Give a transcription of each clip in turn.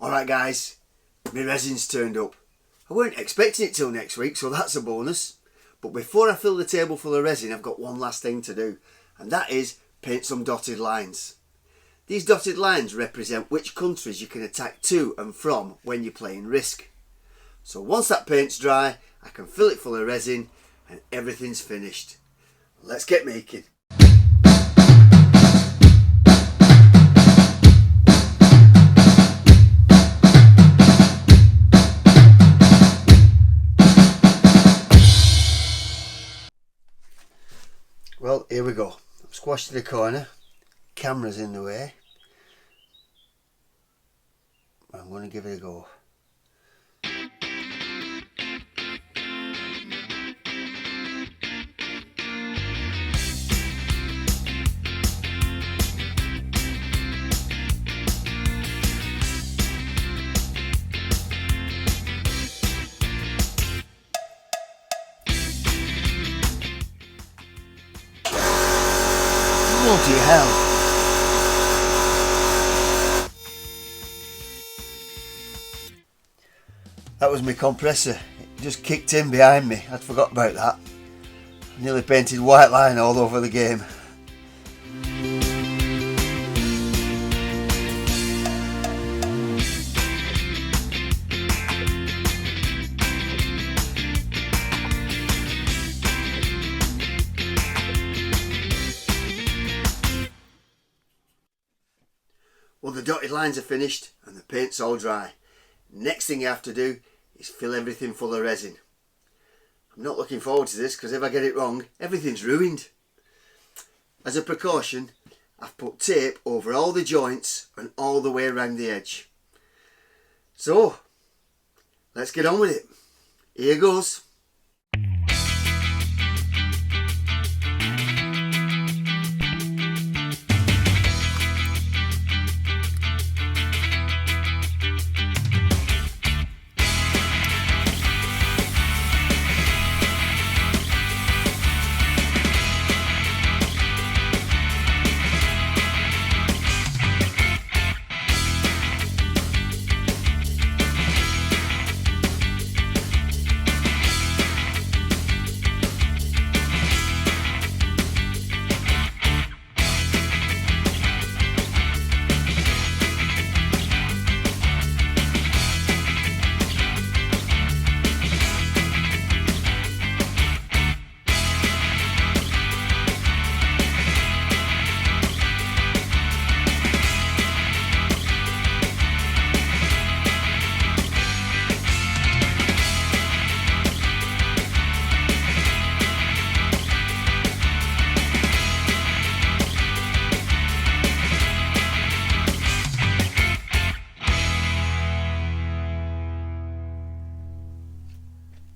Alright guys, my resin's turned up. I weren't expecting it till next week, so that's a bonus. But before I fill the table full of resin, I've got one last thing to do, and that is paint some dotted lines. These dotted lines represent which countries you can attack to and from when you're playing Risk. So once that paint's dry, I can fill it full of resin and everything's finished. Let's get making. Well, here we go. I'm squashed to the corner, camera's in the way. I'm going to give it a go. Bloody hell. That was my compressor. It just kicked in behind me. I'd forgot about that. I nearly painted white line all over the game. Well, the dotted lines are finished and the paint's all dry. Next thing you have to do is fill everything full of resin. I'm not looking forward to this because if I get it wrong, everything's ruined. As a precaution, I've put tape over all the joints and all the way around the edge. So, let's get on with it. Here goes.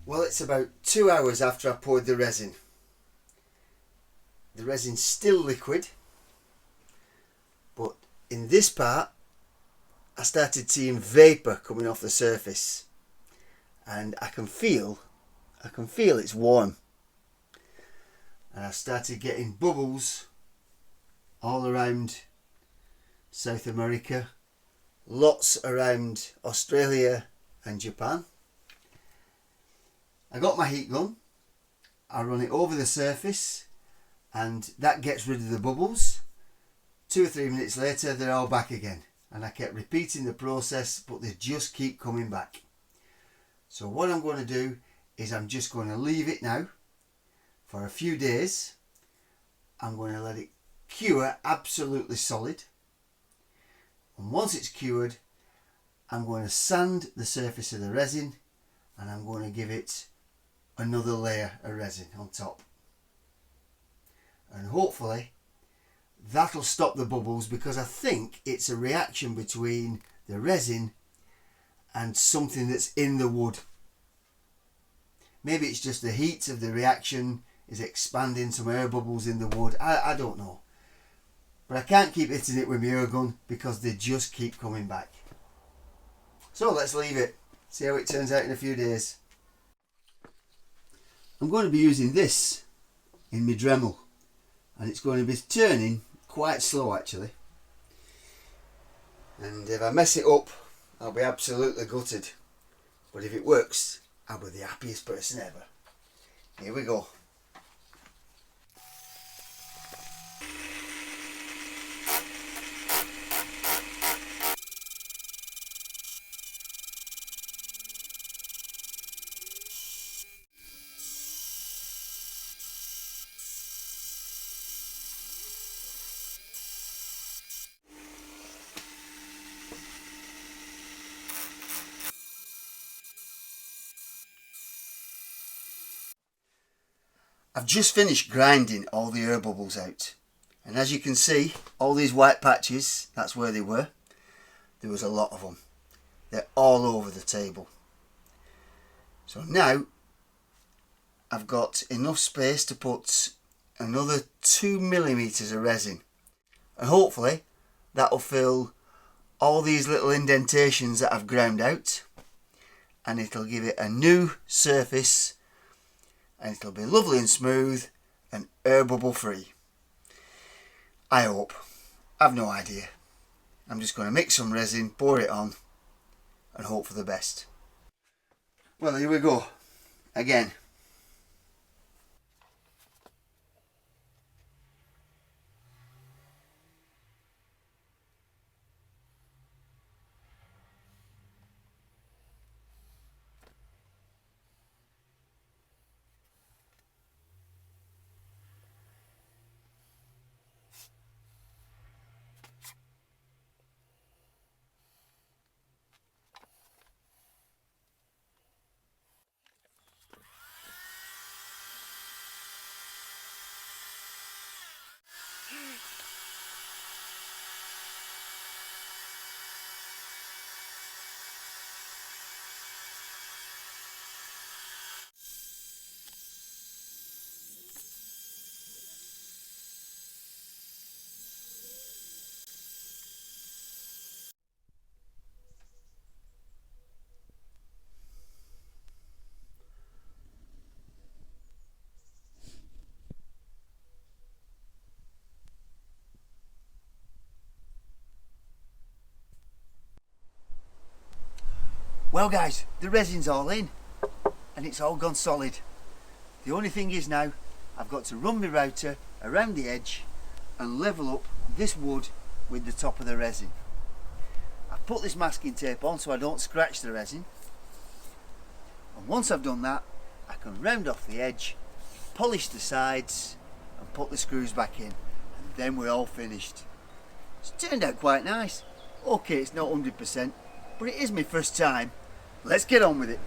Well, it's about 2 hours after I poured the resin. The resin's still liquid, but in this part I started seeing vapour coming off the surface, and I can feel it's warm, and I started getting bubbles all around South America, lots around Australia and Japan. I got my heat gun, I run it over the surface and that gets rid of the bubbles. 2 or 3 minutes later they're all back again, and I kept repeating the process, but they just keep coming back. So what I'm going to do is I'm just going to leave it now for a few days. I'm going to let it cure absolutely solid, and once it's cured I'm going to sand the surface of the resin and I'm going to give it another layer of resin on top, and hopefully that'll stop the bubbles, because I think it's a reaction between the resin and something that's in the wood. Maybe it's just the heat of the reaction is expanding some air bubbles in the wood. I don't know, but I can't keep hitting it with my air gun because they just keep coming back. So let's leave it, see how it turns out in a few days. I'm going to be using this in my Dremel, and it's going to be turning quite slow actually, and if I mess it up I'll be absolutely gutted. But if it works, I'll be the happiest person ever. Here we go. I've just finished grinding all the air bubbles out, and as you can see, all these white patches, that's where they were. There was a lot of them. They're all over the table. So now I've got enough space to put another 2 millimeters of resin, and hopefully that'll fill all these little indentations that I've ground out, and it'll give it a new surface, and it'll be lovely and smooth and air bubble free. I hope. I've no idea. I'm just going to mix some resin, pour it on and hope for the best. Well, here we go again. Well guys, the resin's all in and it's all gone solid. The only thing is now I've got to run my router around the edge and level up this wood with the top of the resin. I've put this masking tape on so I don't scratch the resin, and once I've done that I can round off the edge, polish the sides and put the screws back in, and then we're all finished. It's turned out quite nice. Okay, it's not 100%, but it is my first time. Let's get on with it.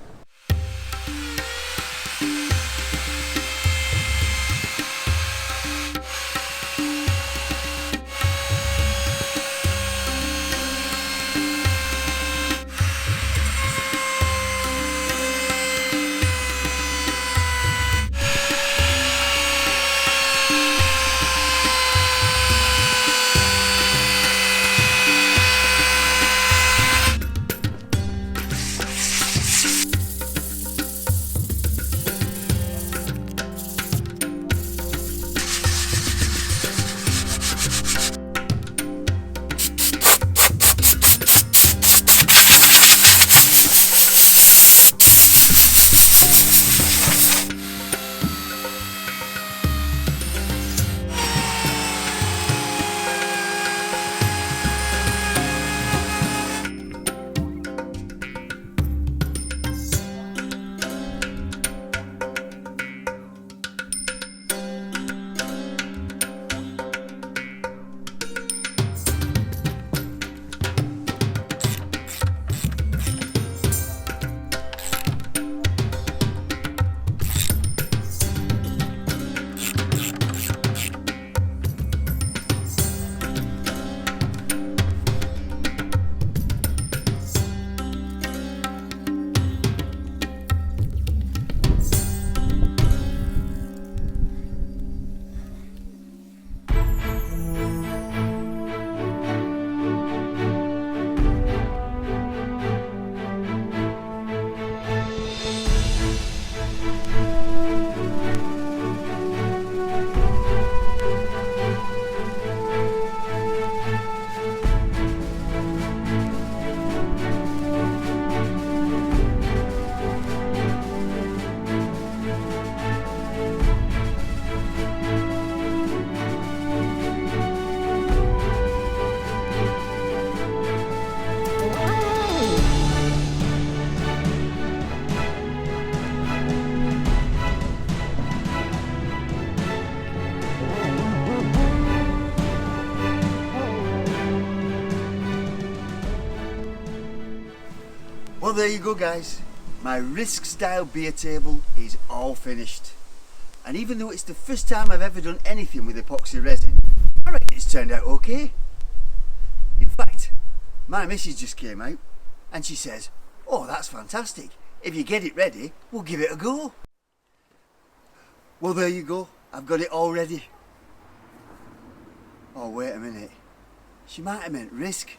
Well, there you go, guys. My Risk style beer table is all finished. And even though it's the first time I've ever done anything with epoxy resin, I reckon it's turned out okay. In fact, my missus just came out and she says, "Oh, that's fantastic. If you get it ready, we'll give it a go." Well, there you go. I've got it all ready. Oh, wait a minute. She might have meant Risk.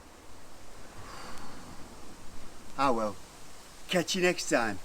Ah well. Catch you next time.